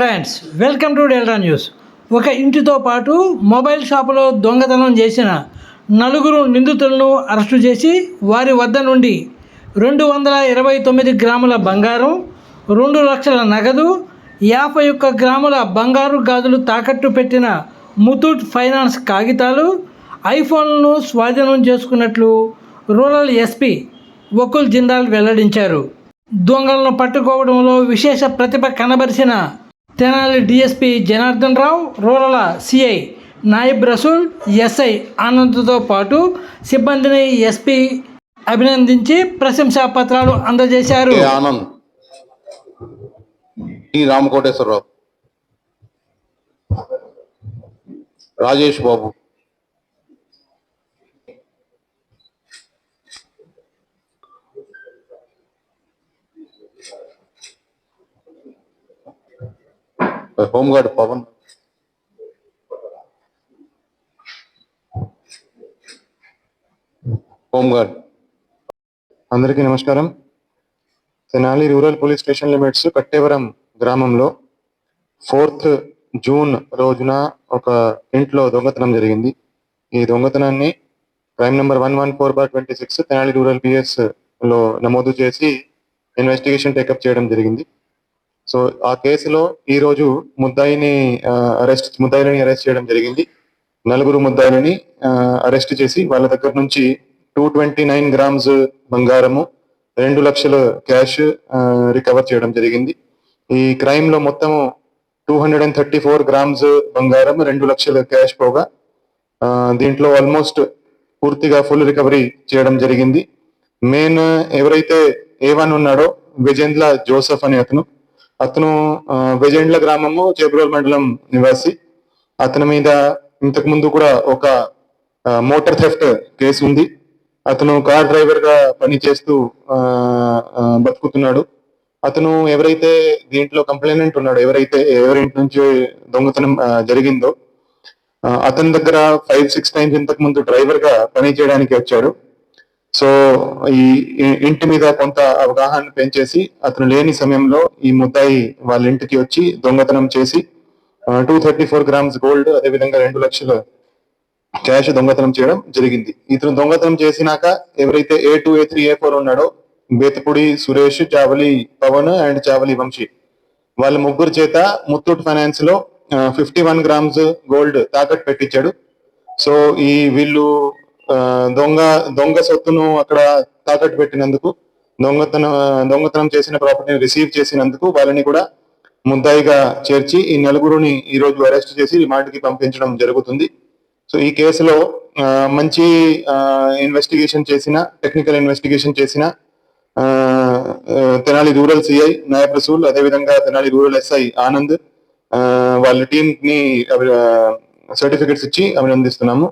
Friends, welcome to delta news. ఒక ఇంటితో పాటు mobile షాపులో దొంగతనం చేసిన నలుగురు నిందితులను అరెస్టు చేసి వారి వద్ద నుండి 229 గ్రాముల బంగారం, 2 లక్షల నగదు, 51 గ్రాముల బంగారు గాజులు తాకట్టు పెట్టిన ముతూట్ ఫైనాన్స్ కాగితాలు, ఐఫోన్లను స్వాధీనం చేసుకున్నట్లు రూరల్ ఎస్పీ వకుల్ జిందాల్ వెల్లడించారు. దొంగలను పట్టుకోవడంలో విశేష ప్రతిభ కనబరిచిన Tenali DSP Janardhan Rao, rural CI Naib Rasool, SI ఆనంద్తో పాటు సిబ్బందిని ఎస్పీ అభినందించి ప్రశంసా పత్రాలు అందజేశారు. Anand, T Ramakoteswararao, Rajesh Babu, home guard Pavan, home guard. అందరికీ నమస్కారం. Tenali rural police station limits Katteevaram గ్రామంలో 4th జూన్ రోజున ఒక ఇంట్లో దొంగతనం జరిగింది. ఈ దొంగతనాన్ని crime number 114/26 Tenali rural PS లో నమోదు చేసి ఇన్వెస్టిగేషన్ టేకప్ చేయడం జరిగింది. సో ఆ కేసులో ఈ రోజు ముద్దాయిని అరెస్ట్ చేయడం జరిగింది. నలుగురు ముద్దాయిలని అరెస్ట్ చేసి వాళ్ళ దగ్గర నుంచి 229 గ్రామ్స్ బంగారము, 2 లక్షల క్యాష్ రికవర్ చేయడం జరిగింది. ఈ క్రైమ్ లో మొత్తము 234 గ్రామ్స్ బంగారం, 2 లక్షల క్యాష్ పోగా దీంట్లో ఆల్మోస్ట్ పూర్తిగా ఫుల్ రికవరీ చేయడం జరిగింది. మెయిన్ ఎవరైతే A1 ఉన్నాడో విజేంద్ర జోసెఫ్ అనే అతను వెజెండ్ల గ్రామము, చేబ్రోల్ మండలం నివాసి. అతని మీద ఇంతకు ముందు కూడా ఒక మోటార్ థెఫ్ట్ కేసు ఉంది. అతను కార్ డ్రైవర్ గా పనిచేస్తూ బతుకుతున్నాడు. అతను ఎవరైతే దీంట్లో కంప్లైనెంట్ ఉన్నాడో, ఎవరింటి నుంచి దొంగతనం జరిగిందో, అతని దగ్గర 5-6 టైమ్స్ ఇంతకు ముందు డ్రైవర్ గా పని చేయడానికి వచ్చాడు. సో ఈ ఇంటి మీద కొంత అవగాహన పెంచేసి అతను లేని సమయంలో ఈ ముద్దాయి వాళ్ళ ఇంటికి వచ్చి దొంగతనం చేసి 234 గ్రామ్స్ గోల్డ్, అదేవిధంగా 2 లక్షల క్యాష్ దొంగతనం చేయడం జరిగింది. ఇతను దొంగతనం చేసినాక ఎవరైతే A2, A3, A4 ఉన్నాడో, బేతపూడి సురేష్, చావలి పవన్ అండ్ చావలి వంశీ, వాళ్ళ ముగ్గురు చేత ముత్తూట్ ఫైనాన్స్ లో 51 గ్రామ్స్ గోల్డ్ తాకట్టు పెట్టించాడు. సో వీళ్ళు దొంగ సొత్తును అక్కడ తాకట్టు పెట్టినందుకు, దొంగతనం చేసిన ప్రాపర్టీని రిసీవ్ చేసినందుకు వాళ్ళని కూడా ముద్దాయిగా చేర్చి ఈ నలుగురుని ఈ రోజు అరెస్ట్ చేసి రిమాండ్కి పంపించడం జరుగుతుంది. సో ఈ కేసులో మంచి టెక్నికల్ ఇన్వెస్టిగేషన్ చేసిన తెనాలి రూరల్ సిఐ నాయబ్ రసూల్, అదేవిధంగా తెనాలి రూరల్ ఎస్ఐ ఆనంద్, వాళ్ళ టీం ని సర్టిఫికెట్స్ ఇచ్చి అభినందిస్తున్నాము.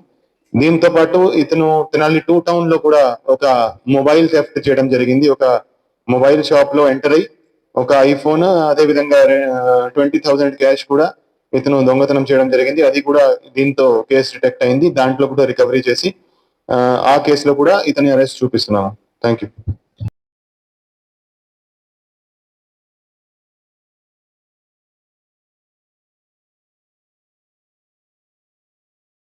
దీంతో పాటు ఇతను తెనాలి 2 టౌన్ లో కూడా ఒక మొబైల్ థెఫ్ట్ చేయడం జరిగింది. ఒక మొబైల్ షాప్ లో ఎంటర్ అయ్యి ఒక ఐఫోన్, అదే విధంగా 20,000 క్యాష్ కూడా ఇతను దొంగతనం చేయడం జరిగింది. అది కూడా దీంతో కేసు డిటెక్ట్ అయింది. దాంట్లో కూడా రికవరీ చేసి ఆ కేసులో కూడా ఇతని అరెస్ట్ చూపిస్తున్నాము. Thank you.